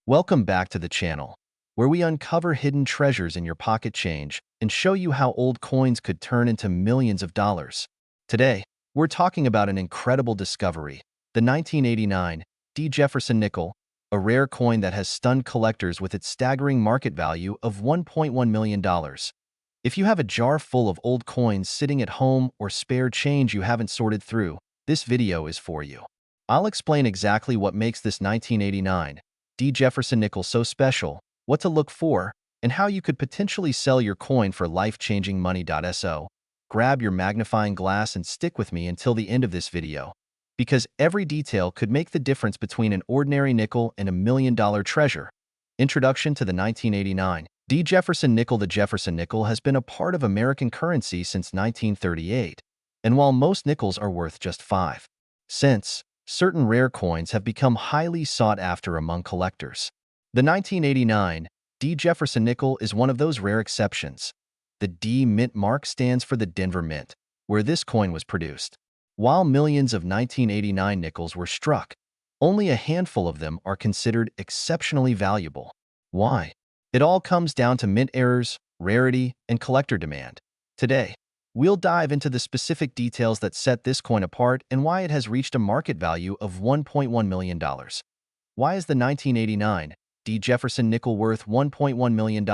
Welcome back to the channel, where we uncover hidden treasures in your pocket change and show you how old coins could turn into millions of dollars. Today, we're talking about an incredible discovery, the 1989 D. Jefferson nickel, a rare coin that has stunned collectors with its staggering market value of $1.1 million. If you have a jar full of old coins sitting at home or spare change you haven't sorted through, this video is for you. I'll explain exactly what makes this 1989 D. Jefferson nickel so special, what to look for, and how you could potentially sell your coin for life-changing money. So, grab your magnifying glass and stick with me until the end of this video, because every detail could make the difference between an ordinary nickel and a million-dollar treasure. Introduction to the 1989 D. Jefferson nickel. The Jefferson nickel has been a part of American currency since 1938, and while most nickels are worth just 5 cents, certain rare coins have become highly sought after among collectors. The 1989 D. Jefferson nickel is one of those rare exceptions. The D mint mark stands for the Denver Mint, where this coin was produced. While millions of 1989 nickels were struck, only a handful of them are considered exceptionally valuable. Why? It all comes down to mint errors, rarity, and collector demand. Today, we'll dive into the specific details that set this coin apart and why it has reached a market value of $1.1 million. Why is the 1989 D. Jefferson nickel worth $1.1 million?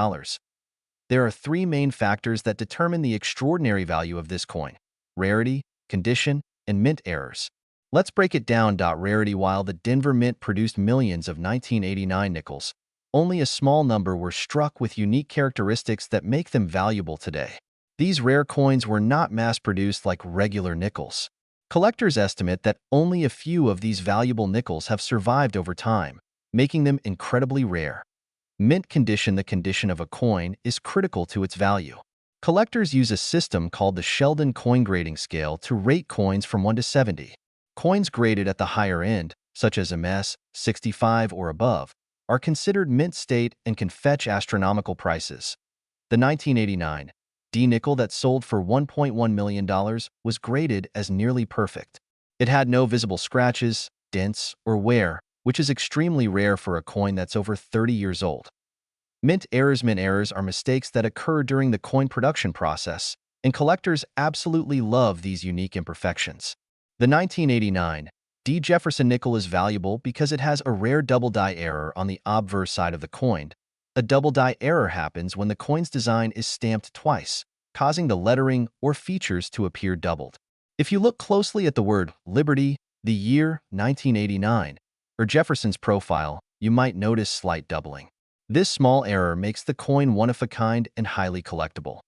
There are three main factors that determine the extraordinary value of this coin: rarity, condition, and mint errors. Let's break it down. Rarity. While the Denver Mint produced millions of 1989 nickels, only a small number were struck with unique characteristics that make them valuable today. These rare coins were not mass-produced like regular nickels. Collectors estimate that only a few of these valuable nickels have survived over time, making them incredibly rare. Mint condition. The condition of a coin is critical to its value. Collectors use a system called the Sheldon coin grading scale to rate coins from 1 to 70. Coins graded at the higher end, such as MS 65 or above, are considered mint state and can fetch astronomical prices. The 1989 D nickel that sold for $1.1 million was graded as nearly perfect. It had no visible scratches, dents, or wear, which is extremely rare for a coin that's over 30 years old. Mint errors. Mint errors are mistakes that occur during the coin production process, and collectors absolutely love these unique imperfections. The 1989 D. Jefferson nickel is valuable because it has a rare double die error on the obverse side of the coin. A double die error happens when the coin's design is stamped twice, causing the lettering or features to appear doubled. If you look closely at the word Liberty, the year 1989, or Jefferson's profile, you might notice slight doubling. This small error makes the coin one of a kind and highly collectible.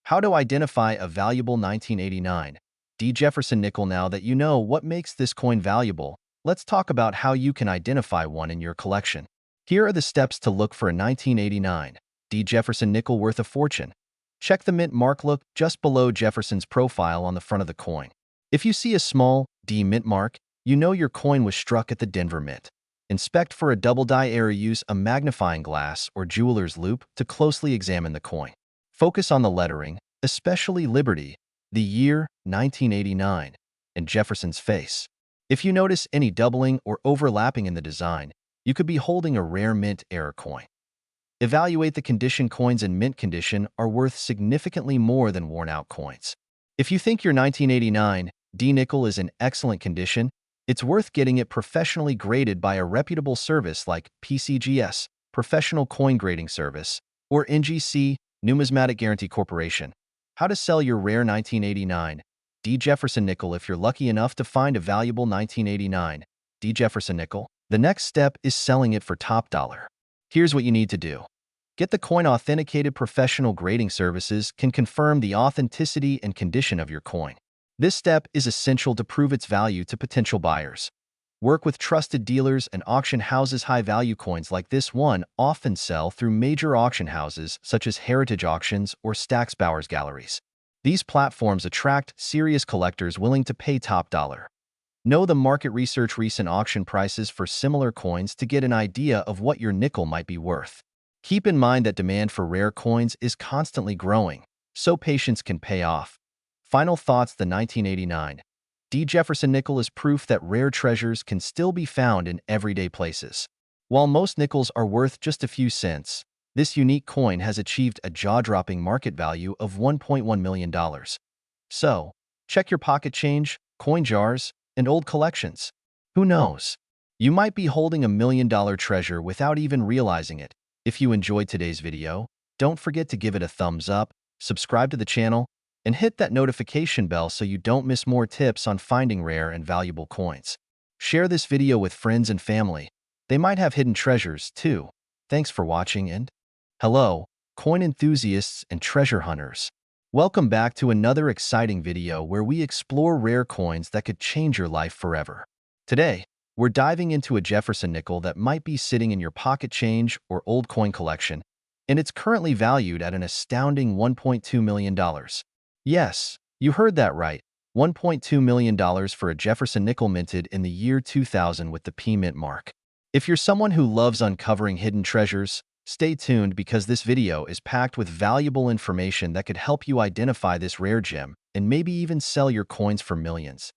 How to identify a valuable 1989 D. Jefferson nickel? Now that you know what makes this coin valuable, let's talk about how you can identify one in your collection. Here are the steps to look for a 1989 D. Jefferson nickel worth a fortune. Check the mint mark. Look just below Jefferson's profile on the front of the coin. If you see a small D mint mark, you know your coin was struck at the Denver Mint. Inspect for a double die error. Use a magnifying glass or jeweler's loupe to closely examine the coin. Focus on the lettering, especially Liberty, the year 1989, and Jefferson's face. If you notice any doubling or overlapping in the design, you could be holding a rare mint error coin. Evaluate the condition. Coins in mint condition are worth significantly more than worn-out coins. If you think your 1989 D nickel is in excellent condition, it's worth getting it professionally graded by a reputable service like PCGS, Professional Coin Grading Service, or NGC, Numismatic Guarantee Corporation. How to sell your rare 1989 D. Jefferson nickel? If you're lucky enough to find a valuable 1989 D. Jefferson nickel, the next step is selling it for top dollar. Here's what you need to do. Get the coin authenticated. Professional grading services can confirm the authenticity and condition of your coin. This step is essential to prove its value to potential buyers. Work with trusted dealers and auction houses. High-value coins like this one often sell through major auction houses such as Heritage Auctions or Stack's Bowers Galleries. These platforms attract serious collectors willing to pay top dollar. Know the market. Research recent auction prices for similar coins to get an idea of what your nickel might be worth. Keep in mind that demand for rare coins is constantly growing, so patience can pay off. Final thoughts. The 1989 D. Jefferson nickel is proof that rare treasures can still be found in everyday places. While most nickels are worth just a few cents, this unique coin has achieved a jaw-dropping market value of $1.1 million. So, check your pocket change, coin jars, and old collections. Who knows? You might be holding $1 million treasure without even realizing it. If you enjoyed today's video, don't forget to give it a thumbs up, subscribe to the channel, and hit that notification bell so you don't miss more tips on finding rare and valuable coins. Share this video with friends and family. They might have hidden treasures, too. Thanks for watching and hello, coin enthusiasts and treasure hunters. Welcome back to another exciting video where we explore rare coins that could change your life forever. Today, we're diving into a Jefferson nickel that might be sitting in your pocket change or old coin collection, and it's currently valued at an astounding $1.2 million. Yes, you heard that right. $1.2 million for a Jefferson nickel minted in the year 2000 with the P Mint mark. If you're someone who loves uncovering hidden treasures, stay tuned because this video is packed with valuable information that could help you identify this rare gem and maybe even sell your coins for millions.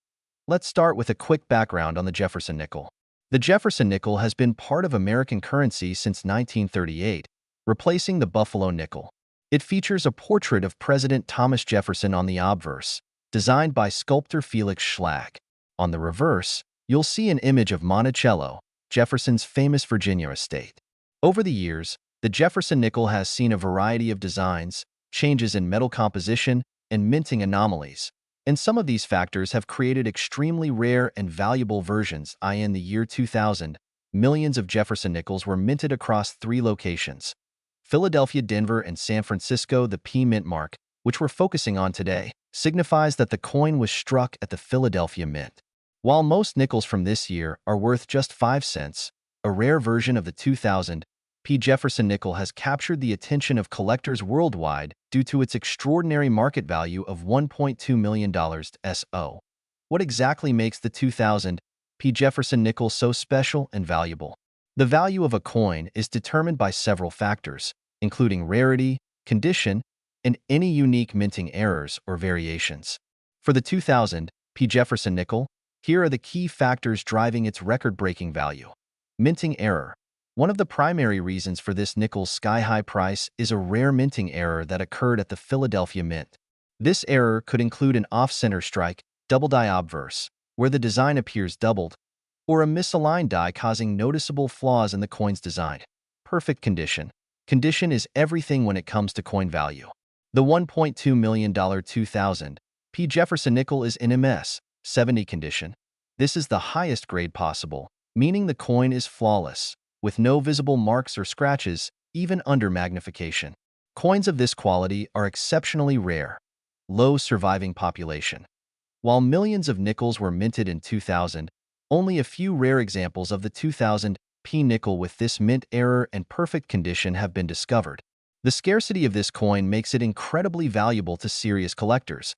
Let's start with a quick background on the Jefferson nickel. The Jefferson nickel has been part of American currency since 1938, replacing the Buffalo nickel. It features a portrait of President Thomas Jefferson on the obverse, designed by sculptor Felix Schlag. On the reverse, you'll see an image of Monticello, Jefferson's famous Virginia estate. Over the years, the Jefferson nickel has seen a variety of designs, changes in metal composition, and minting anomalies, and some of these factors have created extremely rare and valuable versions. In the year 2000, millions of Jefferson nickels were minted across 3 locations: Philadelphia, Denver, and San Francisco. The P Mint mark, which we're focusing on today, signifies that the coin was struck at the Philadelphia Mint. While most nickels from this year are worth just 5 cents, a rare version of the 2000 P. Jefferson nickel has captured the attention of collectors worldwide due to its extraordinary market value of $1.2 million. So, what exactly makes the 2000 P. Jefferson nickel so special and valuable? The value of a coin is determined by several factors, including rarity, condition, and any unique minting errors or variations. For the 2000 P. Jefferson nickel, here are the key factors driving its record-breaking value. Minting error. One of the primary reasons for this nickel's sky-high price is a rare minting error that occurred at the Philadelphia Mint. This error could include an off-center strike, double die obverse, where the design appears doubled, or a misaligned die causing noticeable flaws in the coin's design. Perfect condition. Condition is everything when it comes to coin value. The $1.2 million 2000 P. Jefferson nickel is in MS 70 condition. This is the highest grade possible, meaning the coin is flawless, with no visible marks or scratches, even under magnification. Coins of this quality are exceptionally rare. Low surviving population. While millions of nickels were minted in 2000, only a few rare examples of the 2000 P nickel with this mint error and perfect condition have been discovered. The scarcity of this coin makes it incredibly valuable to serious collectors.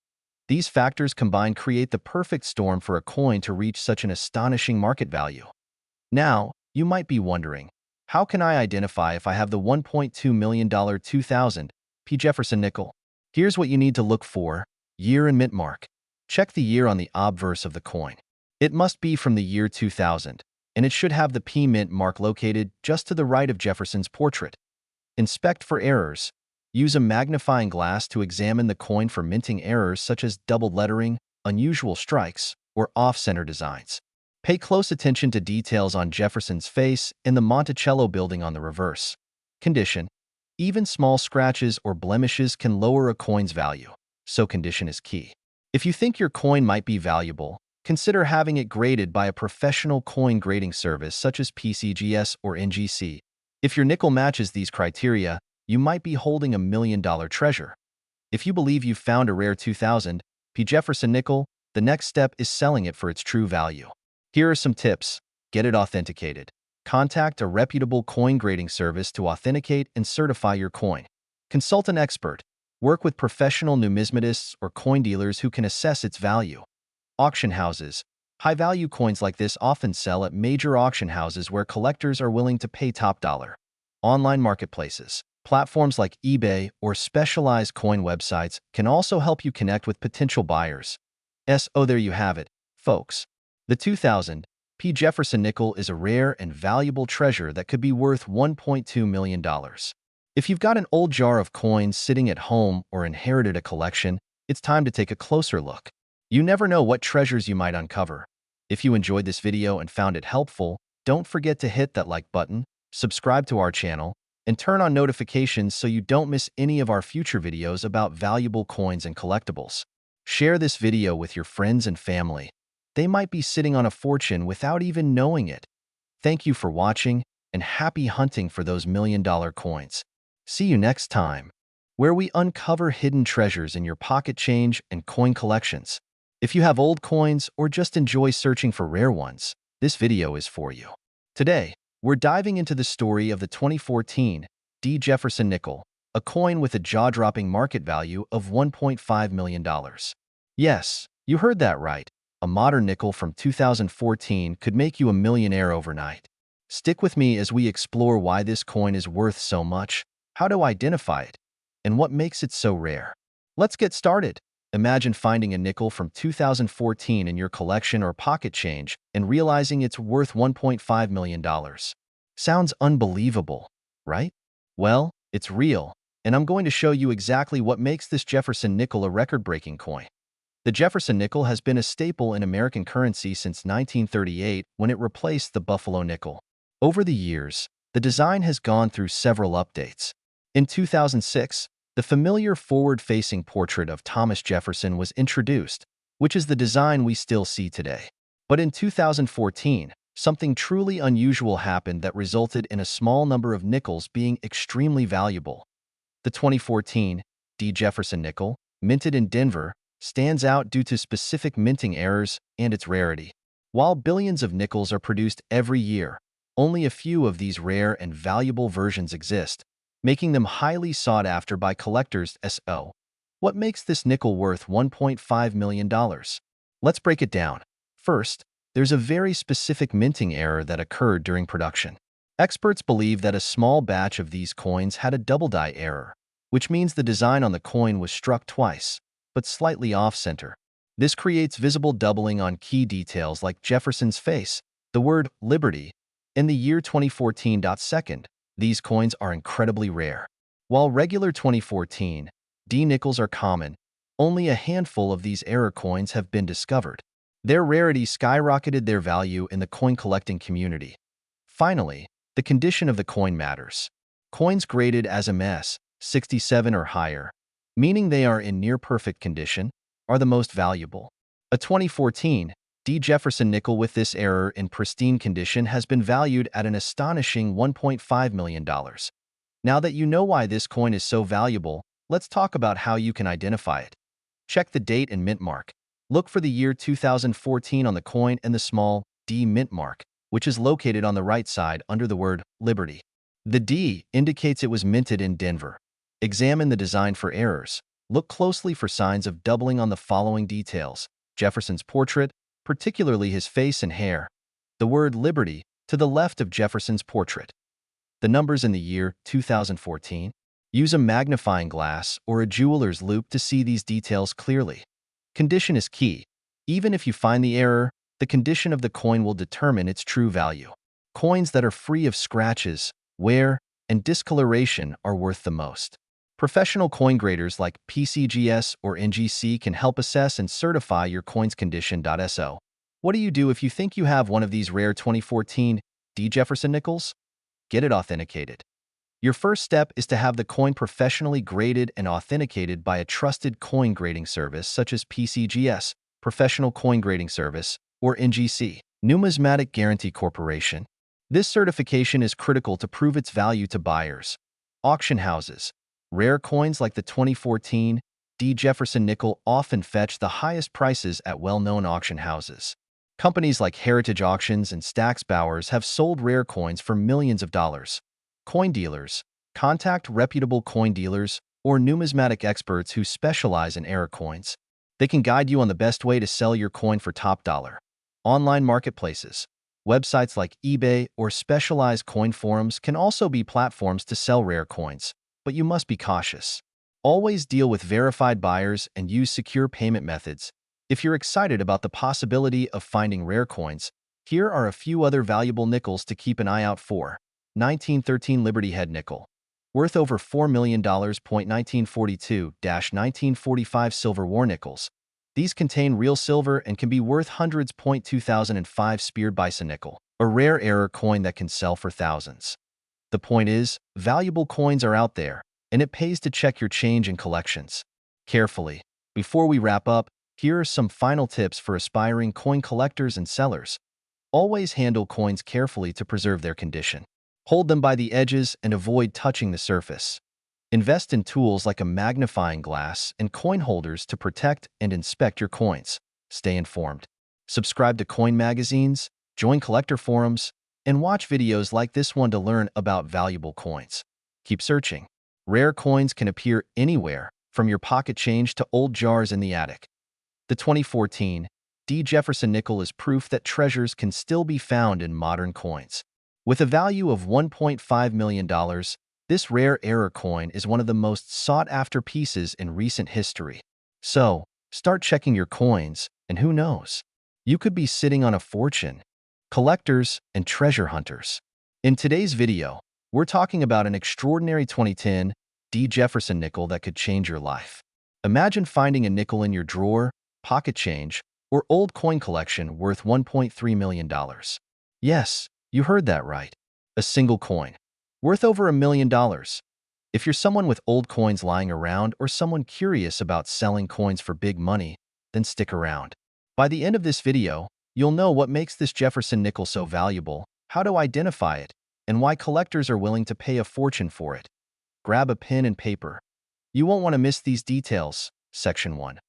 These factors combined create the perfect storm for a coin to reach such an astonishing market value. Now, you might be wondering, how can I identify if I have the $1.2 million 2000 P. Jefferson nickel? Here's what you need to look for: year and mint mark. Check the year on the obverse of the coin. It must be from the year 2000, and it should have the P Mint mark located just to the right of Jefferson's portrait. Inspect for errors. Use a magnifying glass to examine the coin for minting errors such as doubled lettering, unusual strikes, or off-center designs. Pay close attention to details on Jefferson's face and the Monticello building on the reverse. Condition. Even small scratches or blemishes can lower a coin's value, so condition is key. If you think your coin might be valuable, consider having it graded by a professional coin grading service such as PCGS or NGC. If your nickel matches these criteria, you might be holding $1 million treasure. If you believe you've found a rare 2000 P. Jefferson nickel, the next step is selling it for its true value. Here are some tips. Get it authenticated. Contact a reputable coin grading service to authenticate and certify your coin. Consult an expert. Work with professional numismatists or coin dealers who can assess its value. Auction houses. High-value coins like this often sell at major auction houses where collectors are willing to pay top dollar. Online marketplaces. Platforms like eBay or specialized coin websites can also help you connect with potential buyers. So there you have it, folks. The 2000 P. Jefferson nickel is a rare and valuable treasure that could be worth $1.2 million. If you've got an old jar of coins sitting at home or inherited a collection, it's time to take a closer look. You never know what treasures you might uncover. If you enjoyed this video and found it helpful, don't forget to hit that like button, subscribe to our channel, and turn on notifications so you don't miss any of our future videos about valuable coins and collectibles. Share this video with your friends and family. They might be sitting on a fortune without even knowing it. Thank you for watching, and happy hunting for those million-dollar coins. See you next time, where we uncover hidden treasures in your pocket change and coin collections. If you have old coins or just enjoy searching for rare ones, this video is for you. Today, we're diving into the story of the 2014 D. Jefferson nickel, a coin with a jaw-dropping market value of $1.5 million. Yes, you heard that right. A modern nickel from 2014 could make you a millionaire overnight. Stick with me as we explore why this coin is worth so much, how to identify it, and what makes it so rare. Let's get started. Imagine finding a nickel from 2014 in your collection or pocket change and realizing it's worth $1.5 million. Sounds unbelievable, right? Well, it's real, and I'm going to show you exactly what makes this Jefferson nickel a record-breaking coin. The Jefferson nickel has been a staple in American currency since 1938 when it replaced the Buffalo nickel. Over the years, the design has gone through several updates. In 2006, the familiar forward-facing portrait of Thomas Jefferson was introduced, which is the design we still see today. But in 2014, something truly unusual happened that resulted in a small number of nickels being extremely valuable. The 2014 D. Jefferson nickel, minted in Denver, stands out due to specific minting errors and its rarity. While billions of nickels are produced every year, only a few of these rare and valuable versions exist, making them highly sought after by collectors. So, what makes this nickel worth $1.5 million? Let's break it down. First, there's a very specific minting error that occurred during production. Experts believe that a small batch of these coins had a double die error, which means the design on the coin was struck twice, but slightly off-center. This creates visible doubling on key details like Jefferson's face, the word liberty, and the year 2014. Second, these coins are incredibly rare. While regular 2014 D nickels are common, only a handful of these error coins have been discovered. Their rarity skyrocketed their value in the coin collecting community. Finally, the condition of the coin matters. Coins graded as MS 67 or higher, meaning they are in near-perfect condition, are the most valuable. A 2014 D. Jefferson nickel with this error in pristine condition has been valued at an astonishing $1.5 million. Now that you know why this coin is so valuable, let's talk about how you can identify it. Check the date and mint mark. Look for the year 2014 on the coin and the small D mint mark, which is located on the right side under the word Liberty. The D indicates it was minted in Denver. Examine the design for errors. Look closely for signs of doubling on the following details: Jefferson's portrait, particularly his face and hair, the word Liberty to the left of Jefferson's portrait, the numbers in the year 2014. Use a magnifying glass or a jeweler's loupe to see these details clearly. Condition is key. Even if you find the error, the condition of the coin will determine its true value. Coins that are free of scratches, wear, and discoloration are worth the most. Professional coin graders like PCGS or NGC can help assess and certify your coin's condition. So, what do you do if you think you have one of these rare 2014 D. Jefferson nickels? Get it authenticated. Your first step is to have the coin professionally graded and authenticated by a trusted coin grading service such as PCGS, Professional Coin Grading Service, or NGC, Numismatic Guarantee Corporation. This certification is critical to prove its value to buyers. Auction houses. Rare coins like the 2014 D. Jefferson nickel often fetch the highest prices at well-known auction houses. Companies like Heritage Auctions and Stack's Bowers have sold rare coins for millions of dollars. Coin dealers. Contact reputable coin dealers or numismatic experts who specialize in error coins. They can guide you on the best way to sell your coin for top dollar. Online marketplaces. Websites like eBay or specialized coin forums can also be platforms to sell rare coins, but you must be cautious. Always deal with verified buyers and use secure payment methods. If you're excited about the possibility of finding rare coins, Here are a few other valuable nickels to keep an eye out for. 1913 Liberty Head nickel, worth over $4 million. 1942-1945 Silver War nickels. These contain real silver and can be worth hundreds. 2005 Speared Bison nickel, a rare error coin that can sell for thousands. The point is, valuable coins are out there, and it pays to check your change and collections carefully. Before we wrap up, here are some final tips for aspiring coin collectors and sellers. Always handle coins carefully to preserve their condition. Hold them by the edges and avoid touching the surface. Invest in tools like a magnifying glass and coin holders to protect and inspect your coins. Stay informed. Subscribe to coin magazines, join collector forums, and watch videos like this one to learn about valuable coins. Keep searching. Rare coins can appear anywhere, from your pocket change to old jars in the attic. The 2014 D. Jefferson nickel is proof that treasures can still be found in modern coins. With a value of $1.5 million, this rare error coin is one of the most sought-after pieces in recent history. So, start checking your coins, and who knows? You could be sitting on a fortune. Collectors and treasure hunters. In today's video, we're talking about an extraordinary 2010 D. Jefferson nickel that could change your life. Imagine finding a nickel in your drawer, pocket change, or old coin collection worth $1.3 million. Yes, you heard that right. A single coin, worth over $1 million. If you're someone with old coins lying around or someone curious about selling coins for big money, then stick around. By the end of this video, you'll know what makes this Jefferson nickel so valuable, how to identify it, and why collectors are willing to pay a fortune for it. Grab a pen and paper. You won't want to miss these details. Section 1.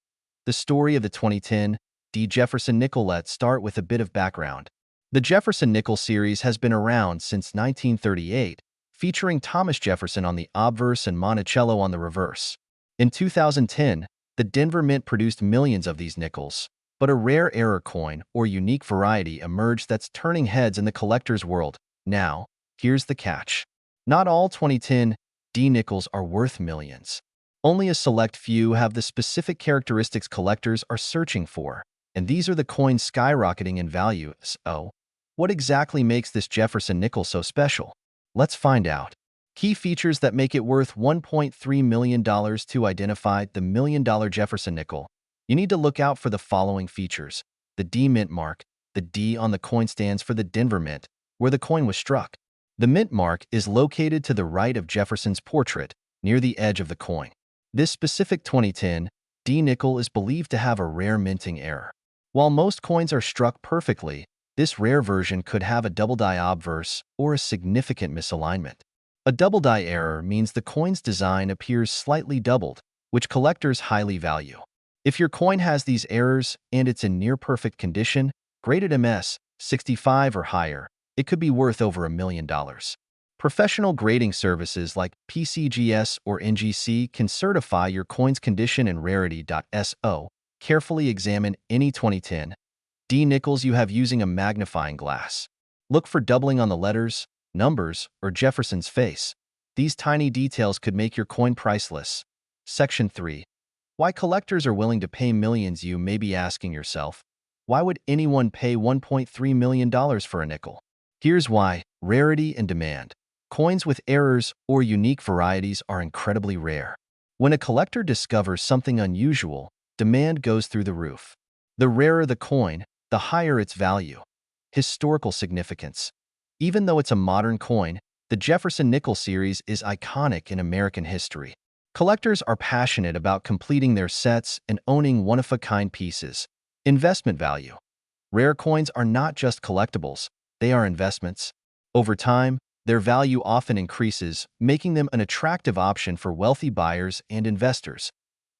The story of the 2010 D. Jefferson nickel. Let's start with a bit of background. The Jefferson nickel series has been around since 1938, featuring Thomas Jefferson on the obverse and Monticello on the reverse. In 2010, the Denver Mint produced millions of these nickels, but a rare error coin or unique variety emerged that's turning heads in the collector's world. Now, here's the catch. Not all 2010 D nickels are worth millions. Only a select few have the specific characteristics collectors are searching for, and these are the coins skyrocketing in value. So, what exactly makes this Jefferson nickel so special? Let's find out. Key features that make it worth $1.3 million. To identify the $1 million Jefferson nickel, you need to look out for the following features. The D mint mark. The D on the coin stands for the Denver Mint, where the coin was struck. The mint mark is located to the right of Jefferson's portrait, near the edge of the coin. This specific 2010 D nickel is believed to have a rare minting error. While most coins are struck perfectly, this rare version could have a double die obverse or a significant misalignment. A double die error means the coin's design appears slightly doubled, which collectors highly value. If your coin has these errors and it's in near-perfect condition, graded MS 65 or higher, it could be worth over $1 million. Professional grading services like PCGS or NGC can certify your coin's condition and rarity. So, carefully examine any 2010 D nickels you have using a magnifying glass. Look for doubling on the letters, numbers, or Jefferson's face. These tiny details could make your coin priceless. Section 3. Why collectors are willing to pay millions. You may be asking yourself, why would anyone pay $1.3 million for a nickel? Here's why. Rarity and demand. Coins with errors or unique varieties are incredibly rare. When a collector discovers something unusual, demand goes through the roof. The rarer the coin, the higher its value. Historical significance. Even though it's a modern coin, the Jefferson nickel series is iconic in American history. Collectors are passionate about completing their sets and owning one-of-a-kind pieces. Investment value. Rare coins are not just collectibles, they are investments. Over time, their value often increases, making them an attractive option for wealthy buyers and investors.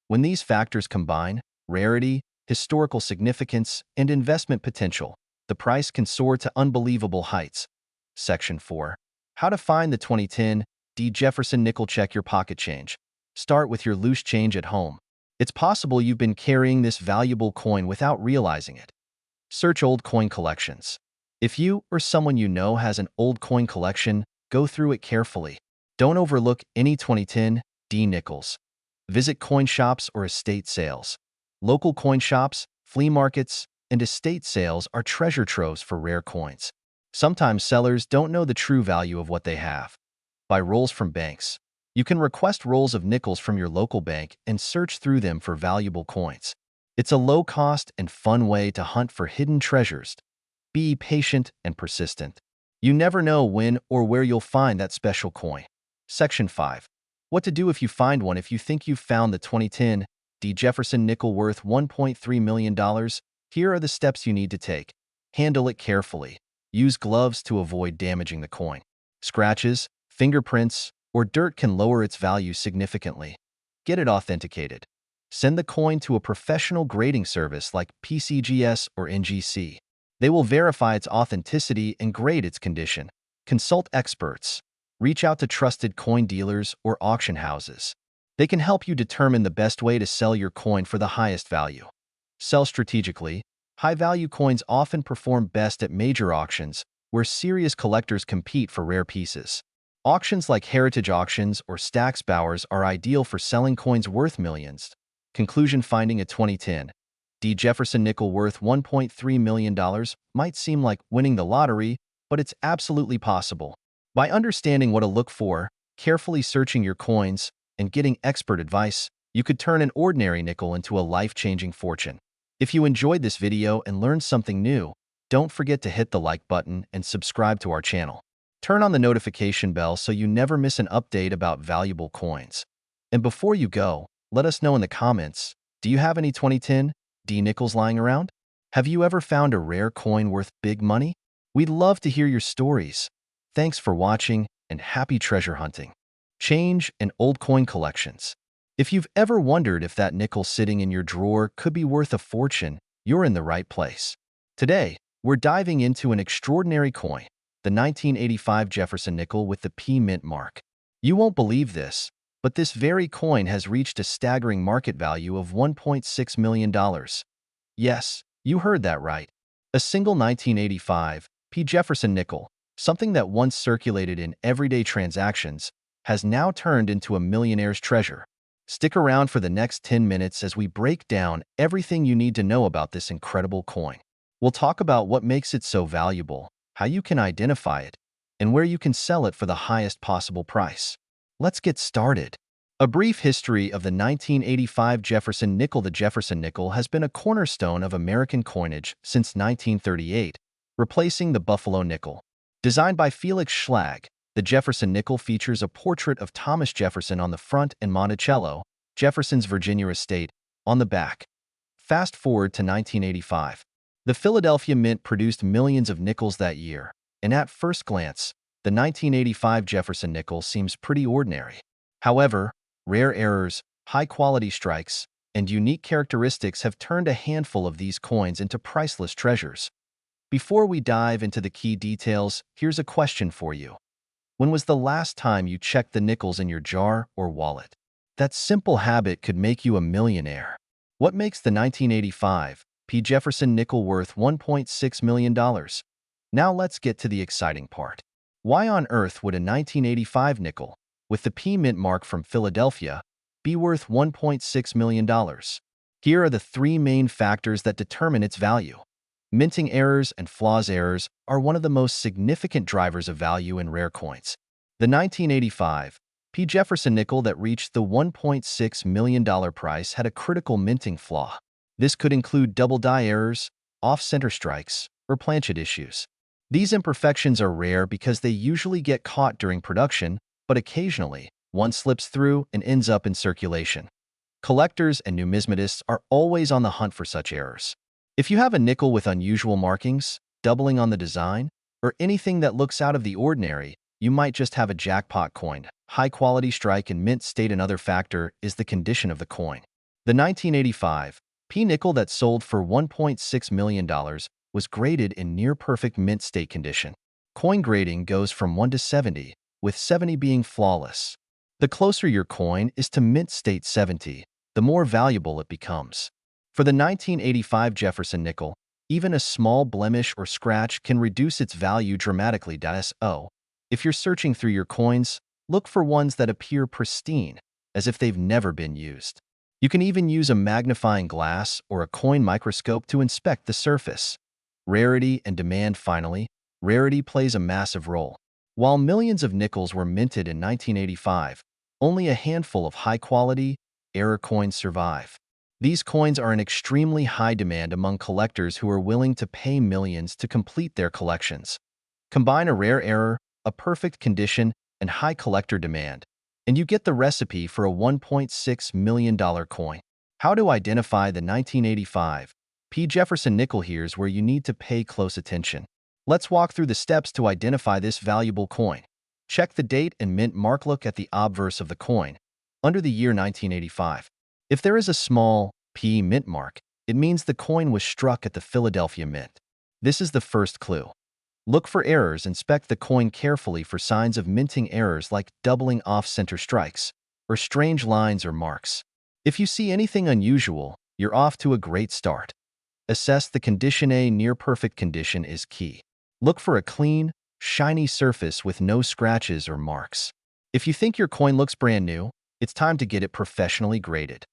When these factors combine, rarity, historical significance, and investment potential, the price can soar to unbelievable heights. Section 4. How to find the 2010 D. Jefferson nickel. Check your pocket change. Start with your loose change at home. It's possible you've been carrying this valuable coin without realizing it. Search old coin collections. If you or someone you know has an old coin collection, go through it carefully. Don't overlook any 2010 D nickels. Visit coin shops or estate sales. Local coin shops, flea markets, and estate sales are treasure troves for rare coins. Sometimes sellers don't know the true value of what they have. Buy rolls from banks. You can request rolls of nickels from your local bank and search through them for valuable coins. It's a low-cost and fun way to hunt for hidden treasures. Be patient and persistent. You never know when or where you'll find that special coin. Section 5. What to do if you find one. If you think you've found the 2010 D. Jefferson nickel worth $1.3 million, here are the steps you need to take. Handle it carefully. Use gloves to avoid damaging the coin. Scratches, fingerprints, or dirt can lower its value significantly. Get it authenticated. Send the coin to a professional grading service like PCGS or NGC. They will verify its authenticity and grade its condition. Consult experts. Reach out to trusted coin dealers or auction houses. They can help you determine the best way to sell your coin for the highest value. Sell strategically. High-value coins often perform best at major auctions, where serious collectors compete for rare pieces. Auctions like heritage auctions or Stack's Bowers are ideal for selling coins worth millions. Conclusion: finding a 2010 D. Jefferson nickel worth $1.3 million might seem like winning the lottery, but it's absolutely possible. By understanding what to look for, carefully searching your coins, and getting expert advice, you could turn an ordinary nickel into a life-changing fortune. If you enjoyed this video and learned something new, don't forget to hit the like button and subscribe to our channel. Turn on the notification bell so you never miss an update about valuable coins. And before you go, let us know in the comments, do you have any 2010 D nickels lying around? Have you ever found a rare coin worth big money? We'd love to hear your stories. Thanks for watching and happy treasure hunting. Change and old coin collections. If you've ever wondered if that nickel sitting in your drawer could be worth a fortune, you're in the right place. Today, we're diving into an extraordinary coin, the 1985 Jefferson nickel with the P mint mark. You won't believe this, but this very coin has reached a staggering market value of $1.6 million. Yes, you heard that right. A single 1985 P. Jefferson nickel, something that once circulated in everyday transactions, has now turned into a millionaire's treasure. Stick around for the next 10 minutes as we break down everything you need to know about this incredible coin. We'll talk about what makes it so valuable, how you can identify it, and where you can sell it for the highest possible price. Let's get started. A brief history of the 1985 Jefferson nickel. The Jefferson nickel has been a cornerstone of American coinage since 1938, replacing the Buffalo nickel. Designed by Felix Schlag, the Jefferson nickel features a portrait of Thomas Jefferson on the front and Monticello, Jefferson's Virginia estate, on the back. Fast forward to 1985. The Philadelphia Mint produced millions of nickels that year, and at first glance, the 1985 Jefferson nickel seems pretty ordinary. However, rare errors, high-quality strikes, and unique characteristics have turned a handful of these coins into priceless treasures. Before we dive into the key details, here's a question for you. When was the last time you checked the nickels in your jar or wallet? That simple habit could make you a millionaire. What makes the 1985 P. Jefferson nickel worth $1.6 million? Now let's get to the exciting part. Why on earth would a 1985 nickel, with the P mint mark from Philadelphia, be worth $1.6 million? Here are the three main factors that determine its value. Minting errors and flaws. Errors are one of the most significant drivers of value in rare coins. The 1985 P. Jefferson nickel that reached the $1.6 million price had a critical minting flaw. This could include double die errors, off-center strikes, or planchet issues. These imperfections are rare because they usually get caught during production, but occasionally, one slips through and ends up in circulation. Collectors and numismatists are always on the hunt for such errors. If you have a nickel with unusual markings, doubling on the design, or anything that looks out of the ordinary, you might just have a jackpot coin. High-quality strike and mint state. Another factor is the condition of the coin. The 1985 P nickel that sold for $1.6 million was graded in near-perfect mint state condition. Coin grading goes from 1 to 70, with 70 being flawless. The closer your coin is to mint state 70, the more valuable it becomes. For the 1985 Jefferson nickel, even a small blemish or scratch can reduce its value dramatically. So, if you're searching through your coins, look for ones that appear pristine, as if they've never been used. You can even use a magnifying glass or a coin microscope to inspect the surface. Rarity and demand finally. Rarity plays a massive role. While millions of nickels were minted in 1985, only a handful of high-quality, error coins survive. These coins are in extremely high demand among collectors who are willing to pay millions to complete their collections. Combine a rare error, a perfect condition, and high collector demand, and you get the recipe for a $1.6 million coin. How to identify the 1985 P. Jefferson nickel? Here's where you need to pay close attention. Let's walk through the steps to identify this valuable coin. Check the date and mint mark. Look at the obverse of the coin, under the year 1985. If there is a small P mint mark, it means the coin was struck at the Philadelphia Mint. This is the first clue. Look for errors. Inspect the coin carefully for signs of minting errors like doubling off-center strikes or strange lines or marks. If you see anything unusual, you're off to a great start. Assess the condition. A near-perfect condition is key. Look for a clean, shiny surface with no scratches or marks. If you think your coin looks brand new, it's time to get it professionally graded.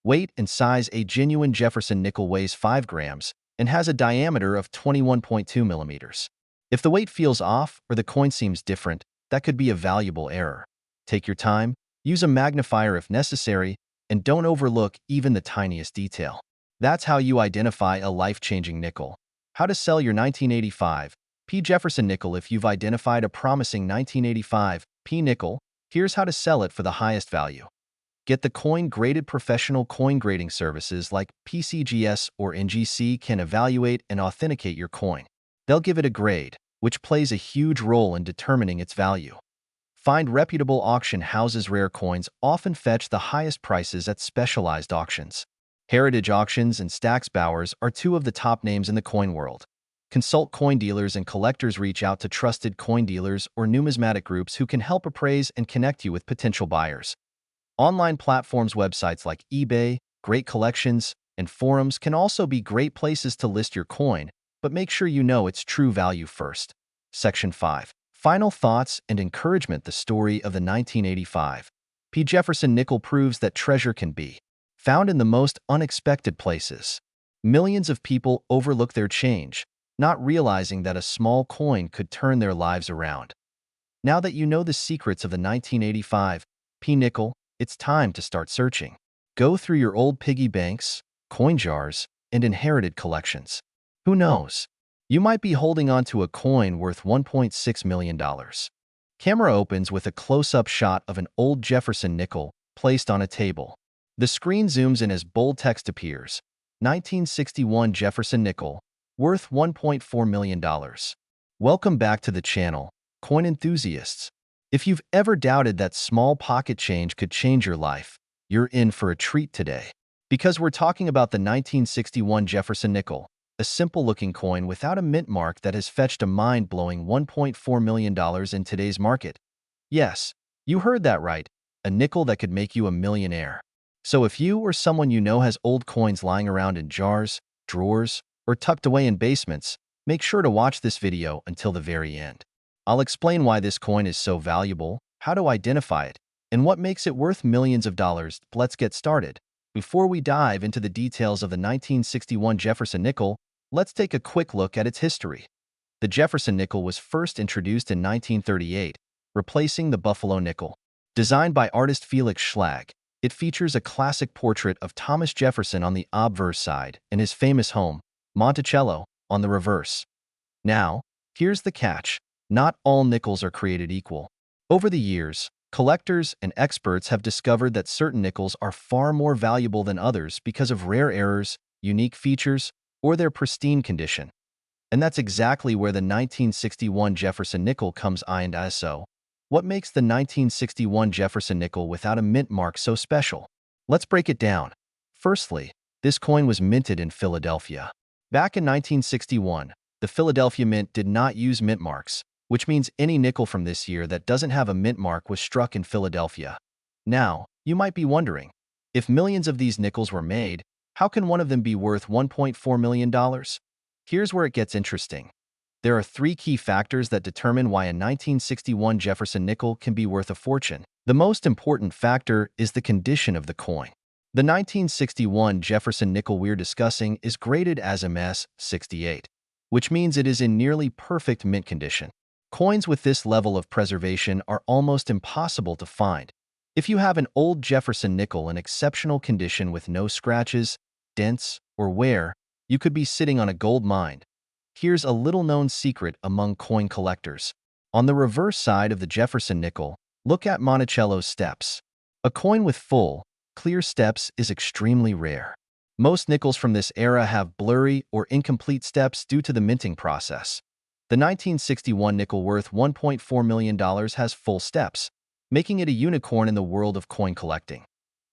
Weight and size. A genuine Jefferson nickel weighs 5 grams and has a diameter of 21.2 millimeters. If the weight feels off or the coin seems different, that could be a valuable error. Take your time, use a magnifier if necessary, and don't overlook even the tiniest detail. That's how you identify a life-changing nickel. How to sell your 1985 P. Jefferson nickel? If you've identified a promising 1985 P. nickel, here's how to sell it for the highest value. Get the coin graded. Professional coin grading services like PCGS or NGC can evaluate and authenticate your coin. They'll give it a grade, which plays a huge role in determining its value. Find reputable auction houses. Rare coins often fetch the highest prices at specialized auctions. Heritage Auctions and Stack's Bowers are two of the top names in the coin world. Consult coin dealers and collectors. Reach out to trusted coin dealers or numismatic groups who can help appraise and connect you with potential buyers. Online platforms, websites like eBay, Great Collections, and forums can also be great places to list your coin, but make sure you know its true value first. Section 5. Final thoughts and encouragement. The story of the 1985 P. Jefferson nickel proves that treasure can be found in the most unexpected places. Millions of people overlook their change, not realizing that a small coin could turn their lives around. Now that you know the secrets of the 1985 P. nickel, it's time to start searching. Go through your old piggy banks, coin jars, and inherited collections. Who knows? You might be holding on to a coin worth $1.6 million. Camera opens with a close-up shot of an old Jefferson nickel placed on a table. The screen zooms in as bold text appears. 1961 Jefferson nickel, worth $1.4 million. Welcome back to the channel, coin enthusiasts. If you've ever doubted that small pocket change could change your life, you're in for a treat today. Because we're talking about the 1961 Jefferson nickel, a simple-looking coin without a mint mark that has fetched a mind-blowing $1.4 million in today's market. Yes, you heard that right, a nickel that could make you a millionaire. So if you or someone you know has old coins lying around in jars, drawers, or tucked away in basements, make sure to watch this video until the very end. I'll explain why this coin is so valuable, how to identify it, and what makes it worth millions of dollars. Let's get started. Before we dive into the details of the 1961 Jefferson nickel, let's take a quick look at its history. The Jefferson nickel was first introduced in 1938, replacing the Buffalo nickel. Designed by artist Felix Schlag, it features a classic portrait of Thomas Jefferson on the obverse side and his famous home, Monticello, on the reverse. Now, here's the catch. Not all nickels are created equal. Over the years, collectors and experts have discovered that certain nickels are far more valuable than others because of rare errors, unique features, or their pristine condition. And that's exactly where the 1961 Jefferson nickel comes in. So, what makes the 1961 Jefferson nickel without a mint mark so special? Let's break it down. Firstly, this coin was minted in Philadelphia. Back in 1961, the Philadelphia Mint did not use mint marks, which means any nickel from this year that doesn't have a mint mark was struck in Philadelphia. Now, you might be wondering, if millions of these nickels were made, how can one of them be worth $1.4 million? Here's where it gets interesting. There are 3 key factors that determine why a 1961 Jefferson nickel can be worth a fortune. The most important factor is the condition of the coin. The 1961 Jefferson nickel we're discussing is graded as MS-68, which means it is in nearly perfect mint condition. Coins with this level of preservation are almost impossible to find. If you have an old Jefferson nickel in exceptional condition with no scratches, dents, or wear, you could be sitting on a gold mine. Here's a little-known secret among coin collectors. On the reverse side of the Jefferson nickel, look at Monticello's steps. A coin with full, clear steps is extremely rare. Most nickels from this era have blurry or incomplete steps due to the minting process. The 1961 nickel worth $1.4 million has full steps, making it a unicorn in the world of coin collecting.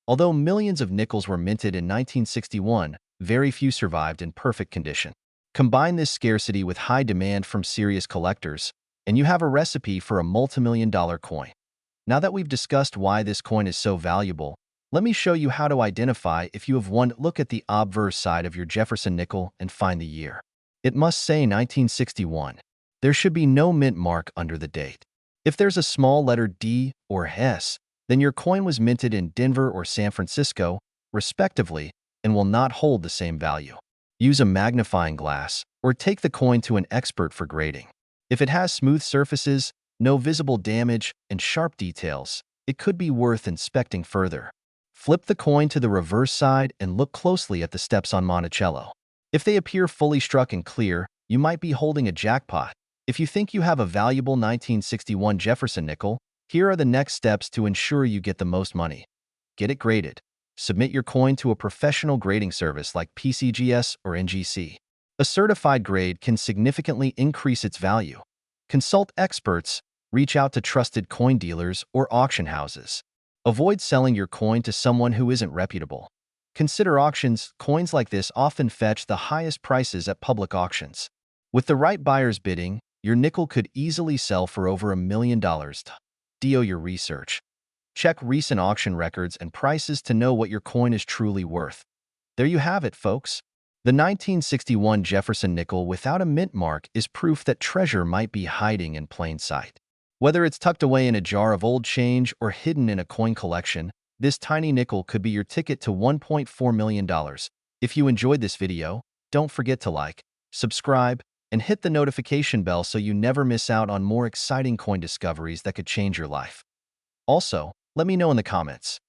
Although millions of nickels were minted in 1961, very few survived in perfect condition. Combine this scarcity with high demand from serious collectors, and you have a recipe for a multimillion-dollar coin. Now that we've discussed why this coin is so valuable, let me show you how to identify if you have one. Look at the obverse side of your Jefferson nickel and find the year. It must say 1961. There should be no mint mark under the date. If there's a small letter D or S, then your coin was minted in Denver or San Francisco, respectively, and will not hold the same value. Use a magnifying glass or take the coin to an expert for grading. If it has smooth surfaces, no visible damage, and sharp details, it could be worth inspecting further. Flip the coin to the reverse side and look closely at the steps on Monticello. If they appear fully struck and clear, you might be holding a jackpot. If you think you have a valuable 1961 Jefferson nickel, here are the next steps to ensure you get the most money. Get it graded. Submit your coin to a professional grading service like PCGS or NGC. A certified grade can significantly increase its value. Consult experts, reach out to trusted coin dealers or auction houses. Avoid selling your coin to someone who isn't reputable. Consider auctions. Coins like this often fetch the highest prices at public auctions. With the right buyers bidding, your nickel could easily sell for over $1 million. Do your research. Check recent auction records and prices to know what your coin is truly worth. There you have it, folks. The 1961 Jefferson nickel without a mint mark is proof that treasure might be hiding in plain sight. Whether it's tucked away in a jar of old change or hidden in a coin collection, this tiny nickel could be your ticket to $1.4 million. If you enjoyed this video, don't forget to like, subscribe, and hit the notification bell so you never miss out on more exciting coin discoveries that could change your life. Also, let me know in the comments,